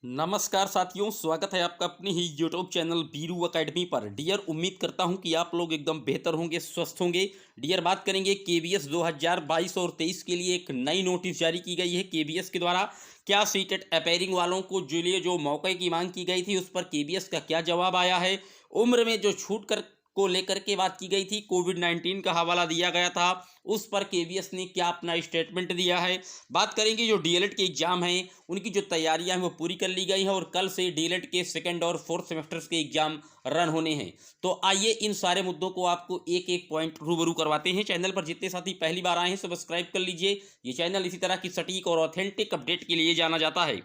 नमस्कार साथियों, स्वागत है आपका अपने ही यूट्यूब चैनल बीरू एकेडमी पर। डियर, उम्मीद करता हूं कि आप लोग एकदम बेहतर होंगे, स्वस्थ होंगे। डियर, बात करेंगे केवीएस 2022 और 23 के लिए एक नई नोटिस जारी की गई है केवीएस के द्वारा। क्या सीटेट अपेयरिंग वालों को जो लिए जो मौके की मांग की गई थी उस पर केवीएस का क्या जवाब आया है। उम्र में जो छूट कर को लेकर के बात की गई थी, कोविड-19 का हवाला दिया गया था, उस पर केवीएस ने क्या अपना स्टेटमेंट दिया है। बात करेंगे जो डीएलएड के एग्जाम हैं, उनकी जो तैयारियां हैं वो पूरी कर ली गई हैं और कल से डीएलएड के सेकंड और फोर्थ सेमेस्टर्स के एग्जाम रन होने हैं। तो आइए इन सारे मुद्दों को आपको एक एक पॉइंट रूबरू करवाते हैं। चैनल पर जितने साथी पहली बार आए हैं सब्सक्राइब कर लीजिए। ये चैनल इसी तरह की सटीक और ऑथेंटिक अपडेट के लिए जाना जाता है।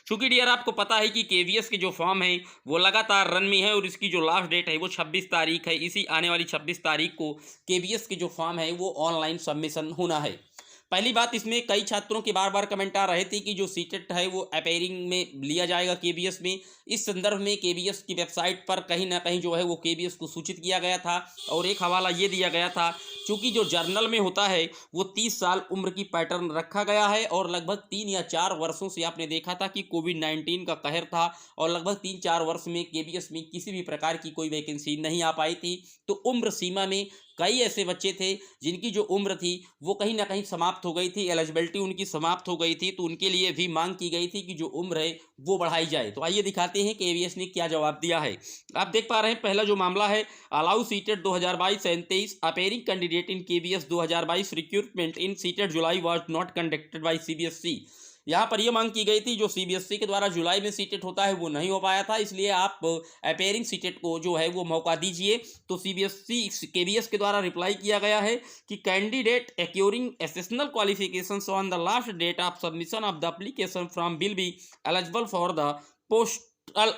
चूंकि डियर, आपको पता है कि केवीएस के जो फॉर्म है वो लगातार रन में है और इसकी जो लास्ट डेट है वो 26 तारीख है। इसी आने वाली 26 तारीख को केवीएस के जो फॉर्म है वो ऑनलाइन सबमिशन होना है। पहली बात, इसमें कई छात्रों के बार बार कमेंट आ रहे थे कि जो सीटेट है वो अपेयरिंग में लिया जाएगा केवीएस में। इस संदर्भ में केवीएस की वेबसाइट पर कहीं ना कहीं जो है वो केवीएस को सूचित किया गया था और एक हवाला ये दिया गया था। चूंकि जो जर्नल में होता है वो 30 साल उम्र की पैटर्न रखा गया है और लगभग 3 या 4 वर्षों से आपने देखा था कि कोविड-19 का कहर था और लगभग 3-4 वर्ष में केवीएस में किसी भी प्रकार की कोई वैकेंसी नहीं आ पाई थी। तो उम्र सीमा में कई ऐसे बच्चे थे जिनकी जो उम्र थी वो कहीं ना कहीं समाप्त हो गई थी, एलिजिबिलिटी उनकी समाप्त हो गई थी, तो उनके लिए भी मांग की गई थी कि जो उम्र है वो बढ़ाई जाए। तो आइए दिखाते हैं कि केवीएस ने क्या जवाब दिया है। आप देख पा रहे हैं, पहला जो मामला है, allow seated 2022 and 23 appearing candidate in KVS 2022 recruitment in seated July was not conducted by CBSE. यहाँ पर यह मांग की गई थी, जो सीबीएसई के द्वारा जुलाई में सीटेट होता है वो नहीं हो पाया था, इसलिए आप अपेयरिंग सीटेट को जो है वो मौका दीजिए। तो सीबीएसई केवीएस के द्वारा रिप्लाई किया गया है कि candidate acquiring essential qualifications on the last date of submission of the application from will be eligible for the postal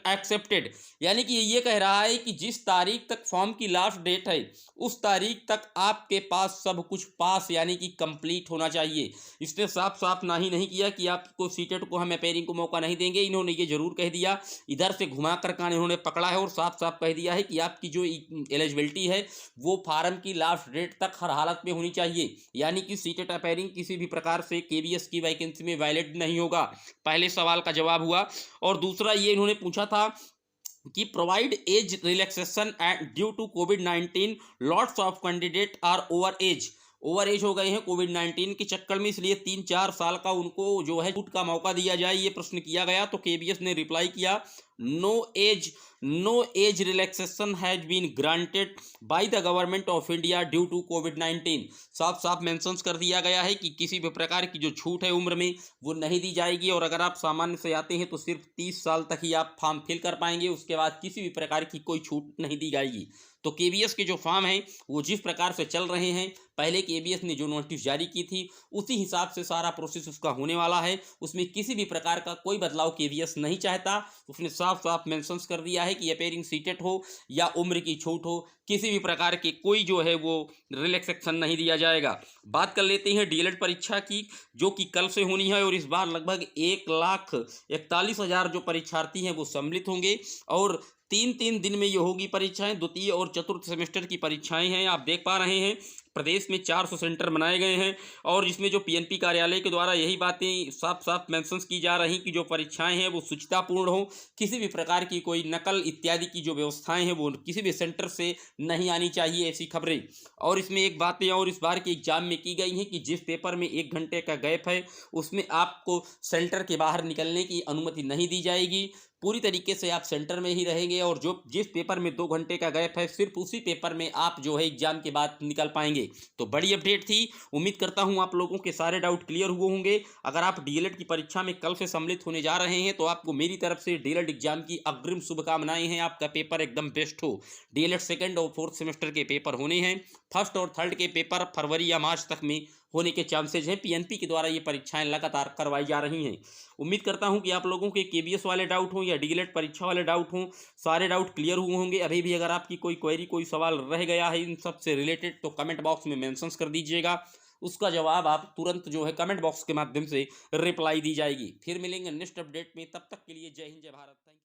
accepted. यानी कि ये कह रहा है कि जिस तारीख तक फॉर्म की लास्ट डेट है उस तारीख तक आपके पास सब कुछ पास यानी कि कंप्लीट होना चाहिए। इसने साफ साफ ना ही नहीं किया कि आपको सीटेट को हम अपेयरिंग को मौका नहीं देंगे। इन्होंने ये जरूर कह दिया, इधर से घुमा कर कान इन्होंने पकड़ा है और साफ साफ कह दिया है कि आपकी जो एलिजिबिलिटी है वो फार्म की लास्ट डेट तक हर हालत में होनी चाहिए। यानी कि सीटेट अपेयरिंग किसी भी प्रकार से केवीएस की वैकेंसी में वैलिड नहीं होगा। पहले सवाल का जवाब हुआ। और दूसरा ये इन्होंने पूछा था कि provide age relaxation due to कोविड-19, lots of candidate are over age हो गए हैं कोविड-19 के चक्कर में, इसलिए 3-4 साल का उनको जो है छूट का मौका दिया जाए, ये प्रश्न किया गया। तो केवीएस ने रिप्लाई किया, no age no age relaxation has been granted by the government of India due to कोविड-19। साफ साफ मेंशंस कर दिया गया है कि किसी भी प्रकार की जो छूट है उम्र में वो नहीं दी जाएगी और अगर आप सामान्य से आते हैं तो सिर्फ 30 साल तक ही आप फॉर्म फिल कर पाएंगे, उसके बाद किसी भी प्रकार की कोई छूट नहीं दी जाएगी। तो केवीएस के जो फॉर्म हैं वो जिस प्रकार से चल रहे हैं, पहले केवीएस ने जो नोटिस जारी की थी उसी हिसाब से सारा प्रोसेस उसका होने वाला है। उसमें किसी भी प्रकार का कोई बदलाव केवीएस नहीं चाहता। उसने साफ साफ मेंशंस कर दिया है कि अपेयरिंग सीटेट हो या उम्र की छूट हो, किसी भी प्रकार के कोई जो है वो रिलैक्सेशन नहीं दिया जाएगा। बात कर लेते हैं डीएलएड परीक्षा की, जो कि कल से होनी है और इस बार लगभग 1,41,000 जो परीक्षार्थी हैं वो सम्मिलित होंगे और 3-3 दिन में ये होगी परीक्षाएं। द्वितीय और चतुर्थ सेमेस्टर की परीक्षाएं हैं। आप देख पा रहे हैं प्रदेश में 400 सेंटर बनाए गए हैं और जिसमें जो पीएनपी कार्यालय के द्वारा यही बातें साफ साफ मेंशंस की जा रही कि जो परीक्षाएं हैं वो शुचितापूर्ण हो, किसी भी प्रकार की कोई नकल इत्यादि की जो व्यवस्थाएं हैं वो किसी भी सेंटर से नहीं आनी चाहिए, ऐसी खबरें। और इसमें एक बातें और इस बार के एग्जाम में की गई हैं कि जिस पेपर में 1 घंटे का गैप है उसमें आपको सेंटर के बाहर निकलने की अनुमति नहीं दी जाएगी। पूरी तरीके से आप सेंटर में ही रहेंगे और जो जिस पेपर में 2 घंटे का गैप है सिर्फ उसी पेपर में आप जो है एग्जाम के बाद निकल पाएंगे। तो बड़ी अपडेट थी। उम्मीद करता हूं आप लोगों के सारे डाउट क्लियर हुए होंगे। अगर आप डीएलएड की परीक्षा में कल से सम्मिलित होने जा रहे हैं तो आपको मेरी तरफ से डीएलएड एग्जाम की अग्रिम शुभकामनाएं हैं। आपका पेपर एकदम बेस्ट हो। डीएलएड सेकंड और फोर्थ सेमेस्टर के पेपर होने हैं। फर्स्ट और थर्ड के पेपर फरवरी या मार्च तक में होने के चांसेज हैं। पीएनपी के द्वारा ये परीक्षाएं लगातार करवाई जा रही हैं। उम्मीद करता हूं कि आप लोगों के केवीएस वाले डाउट हों या डीएलएड परीक्षा वाले डाउट हों, सारे डाउट क्लियर हुए होंगे। अभी भी अगर आपकी कोई क्वेरी कोई सवाल रह गया है इन सब से रिलेटेड तो कमेंट बॉक्स में मेंशंस कर दीजिएगा, उसका जवाब आप तुरंत जो है कमेंट बॉक्स के माध्यम से रिप्लाई दी जाएगी। फिर मिलेंगे नेक्स्ट अपडेट में, तब तक के लिए जय हिंद जय भारत। Thank you.